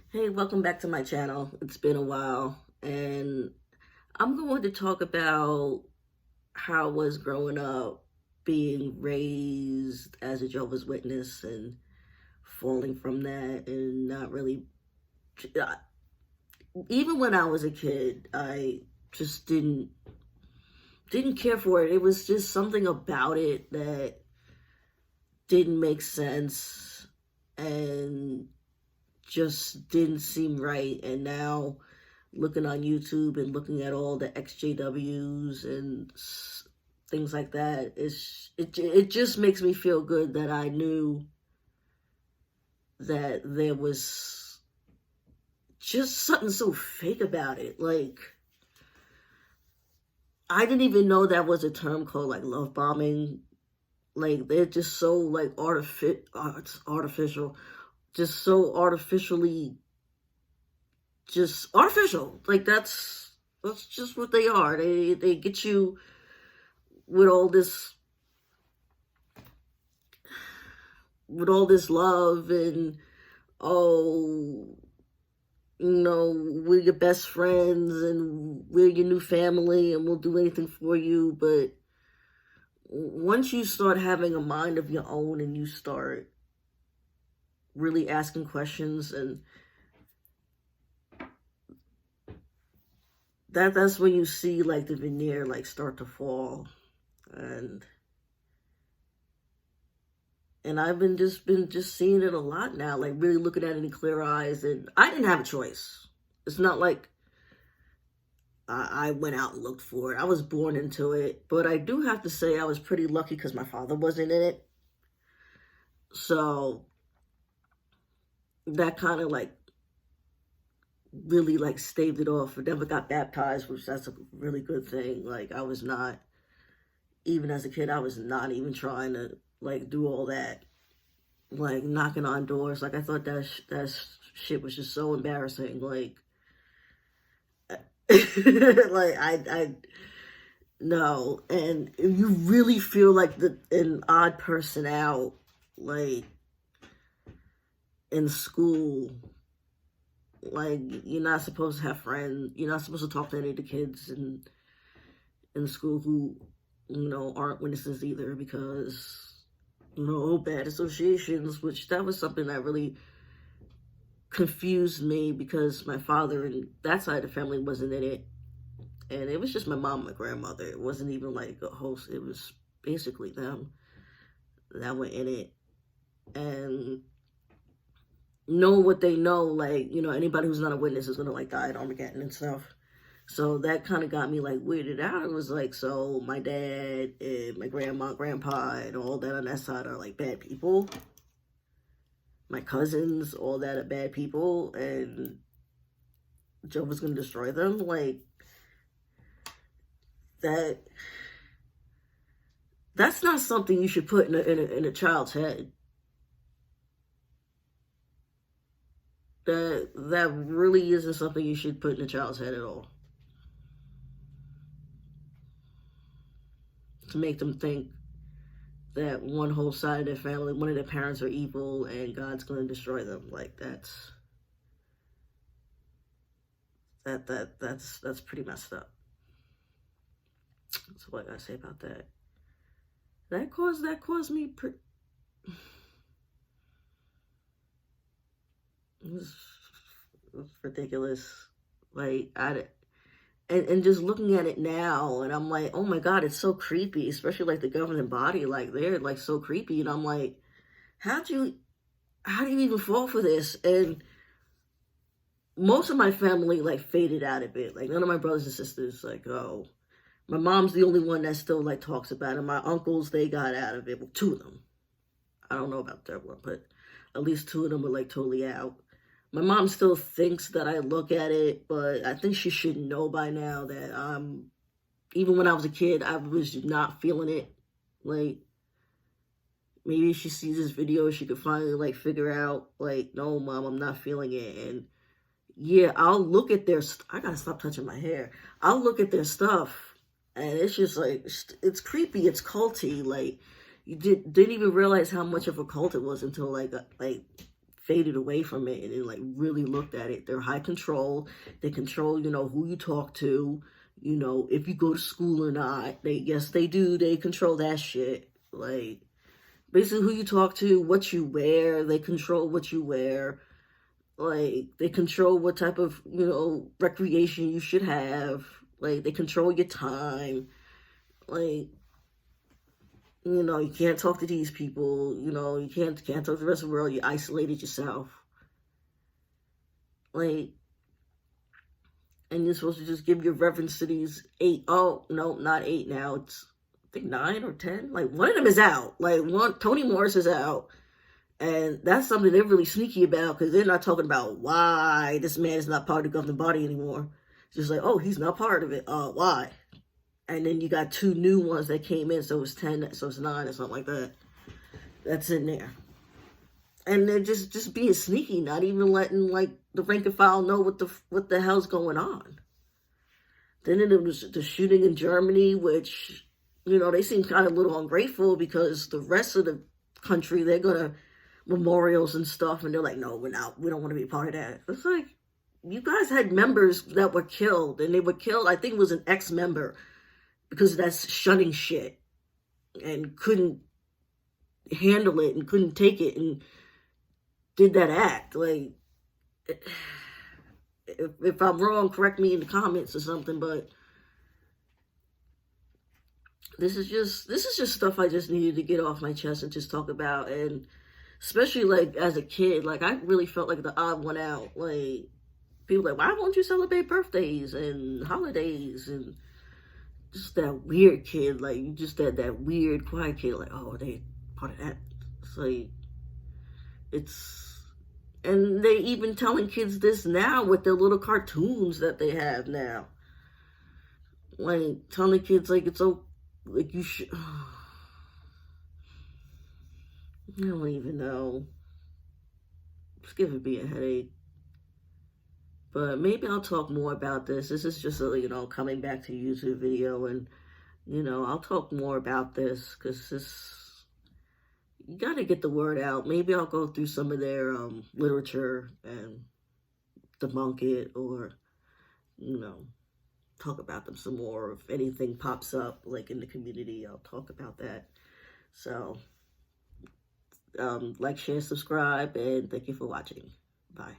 Hey, welcome back to my channel. It's been a while, and I'm going to talk about how I was growing up, being raised as a Jehovah's Witness and falling from that, and not really. uh, Even when I was a kid, I just didn't care for it. It was just something about it that didn't make sense and just didn't seem right. And now looking on YouTube and looking at all the XJWs and things like that, it just makes me feel good that I knew that there was just something so fake about it. Like, I didn't even know that was a term called like love bombing. Like, they're just so like it's artificial, just so artificially, just artificial. Like, that's just what they are. They get you with all this love, and oh, we're your best friends and we're your new family and we'll do anything for you. But once you start having a mind of your own and you start really asking questions, and that's when you see like the veneer like start to fall. And I've been seeing it a lot now, like really looking at it in clear eyes. And I didn't have a choice. It's not like I went out and looked for it. I was born into it. But I do have to say I was pretty lucky because my father wasn't in it. So that kind of like really like staved it off. I never got baptized, which that's a really good thing. Like, I was not, even as a kid, I was not even trying to like do all that, like knocking on doors. Like, I thought that shit was just so embarrassing. Like, like I no. And if you really feel like an odd person out, like in school, like you're not supposed to have friends. You're not supposed to talk to any of the kids in school who aren't witnesses either, because bad associations. Which that was something that really confused me, because my father and that side of the family wasn't in it, and it was just my mom and my grandmother. It wasn't even like a host. It was basically them that were in it. And know what they know, like, anybody who's not a witness is gonna like die at Armageddon and stuff. So that kind of got me like weirded out. It was like, so my dad and my grandma, grandpa, and all that on that side are like bad people. My cousins, all that are bad people, and Jehovah's gonna destroy them. Like, that's not something you should put in a child's head. That really isn't something you should put in a child's head at all. To make them think that one whole side of their family, one of their parents are evil and God's going to destroy them. Like, that's pretty messed up. That's what I gotta say about that. That caused me it was ridiculous. Like, and just looking at it now, and I'm like, oh my God, it's so creepy. Especially like the governing body, like they're like so creepy, and I'm like, how do you even fall for this? And most of my family like faded out of it. Like, none of my brothers and sisters, like, oh, my mom's the only one that still like talks about it. My uncles, they got out of it. Well, two of them. I don't know about the third one, but at least two of them were like totally out. My mom still thinks that I look at it, but I think she should know by now that even when I was a kid, I was not feeling it. Like, maybe if she sees this video, she could finally like figure out, like, no, mom, I'm not feeling it. And yeah, I'll look at I gotta stop touching my hair. I'll look at their stuff, and it's just like, it's creepy, it's culty. Like, you didn't even realize how much of a cult it was until like faded away from it and then like really looked at it. They're high control. They control, you know, who you talk to, you know, if you go to school or not. Yes, they do. They control that shit. Like, basically who you talk to, what you wear. They control what you wear. Like, they control what type of, you know, recreation you should have. Like, they control your time. Like, you know, you can't talk to these people. You know, you can't talk to the rest of the world. You isolated yourself. Like, and you're supposed to just give your reverence to these 8. Oh, no, not 8 now. It's, I think, 9 or 10. Like, one of them is out. Like, Toni Morris is out. And that's something they're really sneaky about, because they're not talking about why this man is not part of the governing body anymore. It's just like, oh, he's not part of it. Why? And then you got 2 new ones that came in, so it's 10, so it's 9 or something like that. That's in there. And they're just being sneaky, not even letting, like, the rank and file know what the hell's going on. Then it was the shooting in Germany, which, you know, they seem kind of a little ungrateful, because the rest of the country, they're going to memorials and stuff, and they're like, no, we don't want to be a part of that. It's like, you guys had members that were killed, and they were killed, I think it was an ex-member, because that's shunning shit, and couldn't handle it, and couldn't take it, and did that act. Like, if I'm wrong, correct me in the comments or something, but this is just stuff I just needed to get off my chest and just talk about. And especially, like, as a kid, like, I really felt like the odd one out. Like, people like, why won't you celebrate birthdays and holidays? And just that weird kid, like, you just that weird, quiet kid, like, oh, they part of that. It's like, and they even telling kids this now with their little cartoons that they have now. Like, telling kids, like, it's so, like, you should, I don't even know. It's giving me a headache. But maybe I'll talk more about this. This is just a, you know, coming back to YouTube video, and, you know, I'll talk more about this, because you got to get the word out. Maybe I'll go through some of their literature and debunk it, or, you know, talk about them some more. If anything pops up, like, in the community, I'll talk about that. So, like, share, subscribe, and thank you for watching. Bye.